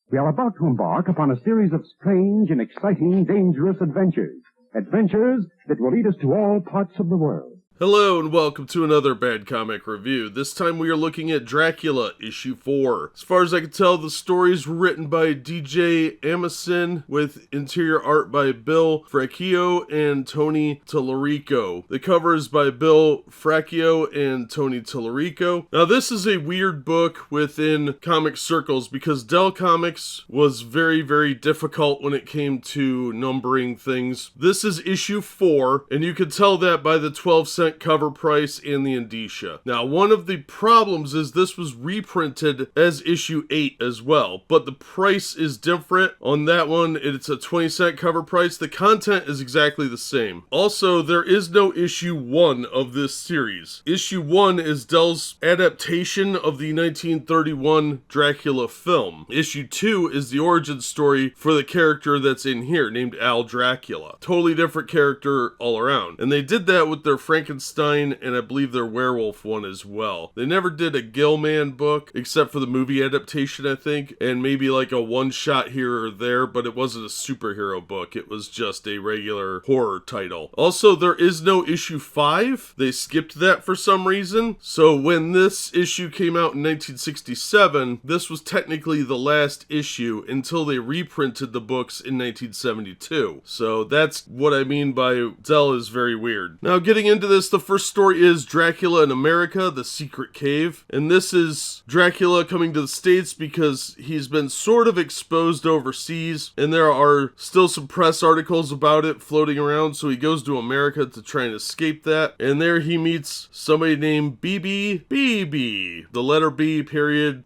We are about to embark upon a series of strange and exciting, dangerous adventures. Adventures that will lead us to all parts of the world. Hello and welcome to another Bad Comic Review. This time we are looking at Dracula, issue 4. As far as I can tell, the stories were written by DJ Arneson with interior art by Bill Fraccio and Tony Tallarico. The cover is by Bill Fraccio and Tony Tallarico. Now this is a weird book within comic circles because Dell Comics was very, very difficult when it came to numbering things. This is issue 4, and you can tell that by the 12-cent cover price and the indicia. Now, one of the problems is this was reprinted as issue 8 as well, but the price is different. On that one, it's a 20-cent cover price. The content is exactly the same. Also, there is no issue 1 of this series. Issue 1 is Dell's adaptation of the 1931 Dracula film. Issue 2 is the origin story for the character that's in here, named Dracula. Totally different character all around. And they did that with their Frankenstein and I believe their werewolf one as well. They never did a Gilman book except for the movie adaptation, I think, and maybe like a one-shot here or there, but it wasn't a superhero book. It was just a regular horror title. Also, there is no issue 5. They skipped that for some reason. So when this issue came out in 1967, this was technically the last issue until they reprinted the books in 1972. So that's what I mean by Dell is very weird. Now, getting into this, the first story is Dracula in America, The Secret Cave. And this is Dracula coming to the States because he's been sort of exposed overseas, and there are still some press articles about it floating around, so he goes to America to try and escape that. And there he meets somebody named BB. The letter B period,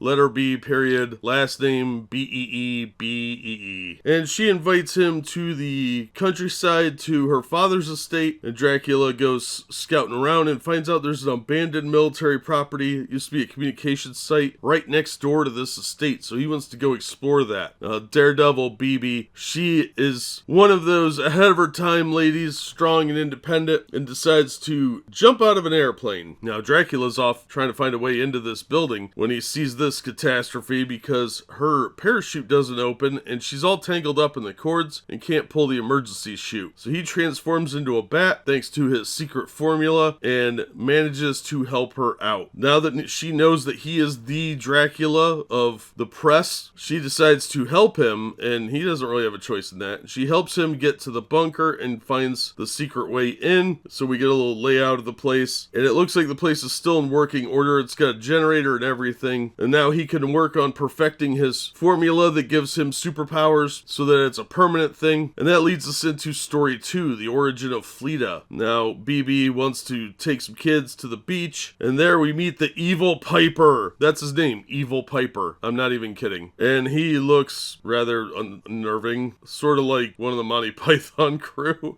last name BEE. And she invites him to the countryside to her father's estate, and Dracula goes scouting around and finds out there's an abandoned military property. It used to be a communications site right next door to this estate, so he wants to go explore that. Daredevil BB, she is one of those ahead of her time ladies, strong and independent, and decides to jump out of an airplane. Now Dracula's off trying to find a way into this building when he sees this catastrophe because her parachute doesn't open and she's all tangled up in the cords and can't pull the emergency chute. So he transforms into a bat thanks to his secret formula and manages to help her out. Now that she knows that he is the Dracula of the press, she decides to help him, and he doesn't really have a choice in that. She helps him get to the bunker and finds the secret way in, so we get a little layout of the place, and it looks like the place is still in working order. It's got a generator and everything, and now he can work on perfecting his formula that gives him superpowers so that it's a permanent thing, and that leads us into story 2, the origin of Fleta. Now, BB wants to take some kids to the beach, and there we meet the Evil Piper. That's his name, Evil Piper. I'm not even kidding. And he looks rather unnerving, sort of like one of the Monty Python crew.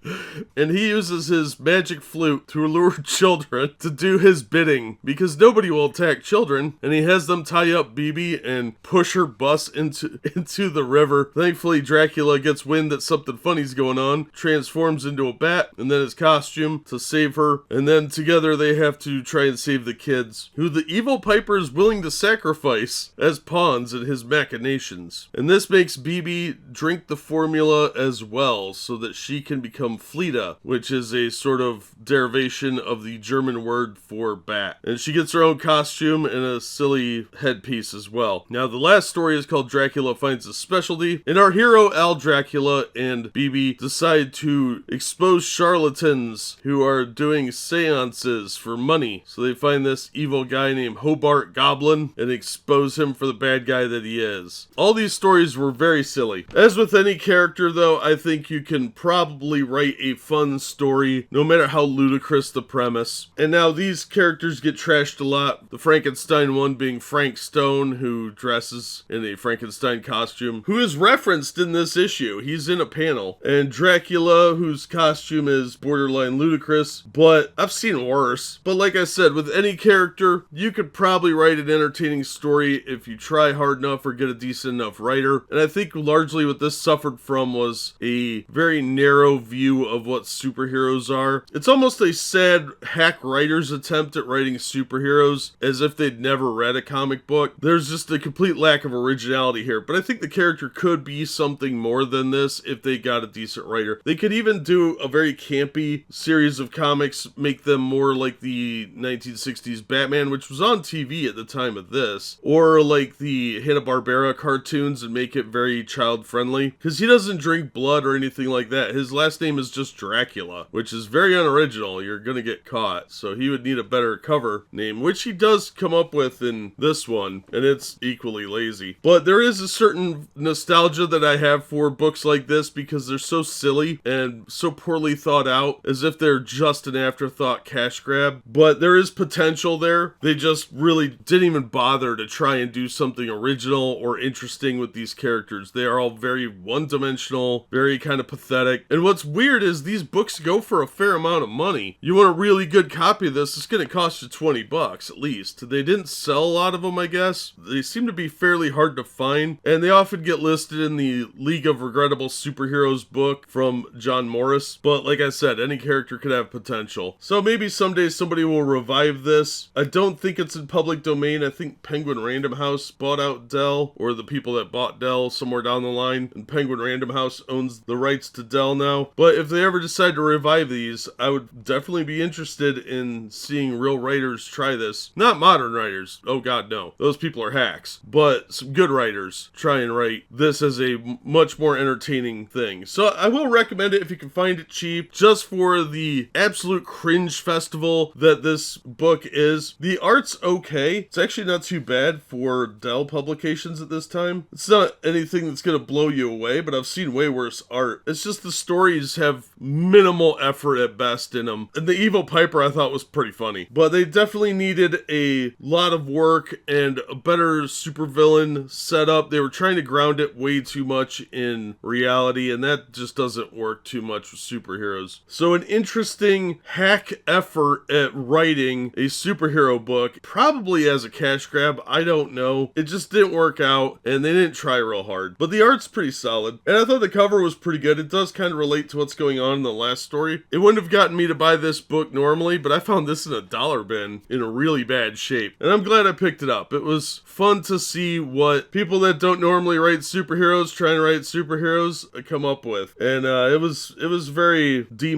And he uses his magic flute to lure children to do his bidding, because nobody will attack children, and he has them tie up BB and push her bus into the river. Thankfully, Dracula gets wind that something funny's going on, transforms into a bat, and then his costume to save her, and then together they have to try and save the kids, who the Evil Piper is willing to sacrifice as pawns in his machinations. And this makes BB drink the formula as well, so that she can become Fleta, which is a sort of derivation of the German word for bat. And she gets her own costume and a silly headpiece as well. Now, the last story is called Dracula Finds a Specialty, and our hero Dracula and BB decide to expose charlatans who are doing seances for money. So they find this evil guy named Hobart Goblin and expose him for the bad guy that he is. All these stories were very silly. As with any character though, I think you can probably write a fun story no matter how ludicrous the premise. And now these characters get trashed a lot. The Frankenstein one being Frank Stone, who dresses in a Frankenstein costume, who is referenced in this issue. He's in a panel. And Dracula, whose costume is borderline ludicrous, but but I've seen worse. But like I said, with any character, you could probably write an entertaining story if you try hard enough or get a decent enough writer. And I think largely what this suffered from was a very narrow view of what superheroes are. It's almost a sad hack writer's attempt at writing superheroes as if they'd never read a comic book. There's just a complete lack of originality here, but I think the character could be something more than this if they got a decent writer. They could even do a very campy series of comics, make them more like the 1960s Batman, which was on TV at the time of this, or like the Hanna-Barbera cartoons and make it very child-friendly, because he doesn't drink blood or anything like that. His last name is just Dracula, which is very unoriginal. You're gonna get caught, so he would need a better cover name, which he does come up with in this one, and it's equally lazy. But there is a certain nostalgia that I have for books like this because they're so silly and so poorly thought out, as if they're just an afterthought cash grab. But there is potential there. They just really didn't even bother to try and do something original or interesting with these characters. They are all very one-dimensional, very kind of pathetic. And what's weird is these books go for a fair amount of money. You want a really good copy of this, it's going to cost you $20 at least. They didn't sell a lot of them, I guess. They seem to be fairly hard to find, and they often get listed in the League of Regrettable Superheroes book from John Morris. But like I said, any character could have potential. So maybe someday somebody will revive this. I don't think it's in public domain. I think Penguin Random House bought out Dell, or the people that bought Dell somewhere down the line, and Penguin Random House owns the rights to Dell now. But if they ever decide to revive these, I would definitely be interested in seeing real writers try this. Not modern writers. Oh god, no. Those people are hacks. But some good writers try and write this as a much more entertaining thing. So I will recommend it if you can find it cheap, just for the absolute cringe festival that this book is. The art's okay. It's actually not too bad for Dell publications at this time. It's not anything that's going to blow you away, but I've seen way worse art. It's just the stories have minimal effort at best in them. And the Evil Piper I thought was pretty funny. But they definitely needed a lot of work and a better supervillain setup. They were trying to ground it way too much in reality, and that just doesn't work too much with superheroes. So an interesting hack effort at writing a superhero book, probably as a cash grab, I don't know. It just didn't work out, and they didn't try real hard. But the art's pretty solid, and I thought the cover was pretty good. It does kind of relate to what's going on in the last story. It wouldn't have gotten me to buy this book normally, but I found this in a dollar bin in a really bad shape, and I'm glad I picked it up. It was fun to see what people that don't normally write superheroes trying to write superheroes come up with, and it was very D-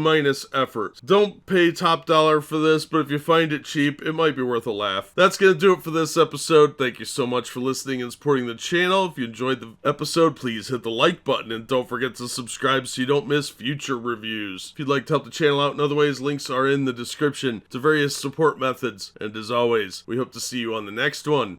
effort. Don't pay top dollar for this, but if you find it cheap, it might be worth a laugh. That's gonna do it for this episode. Thank you so much for listening and supporting the channel. If you enjoyed the episode, please hit the like button and don't forget to subscribe so you don't miss future reviews. If you'd like to help the channel out in other ways, links are in the description to various support methods. And as always, we hope to see you on the next one.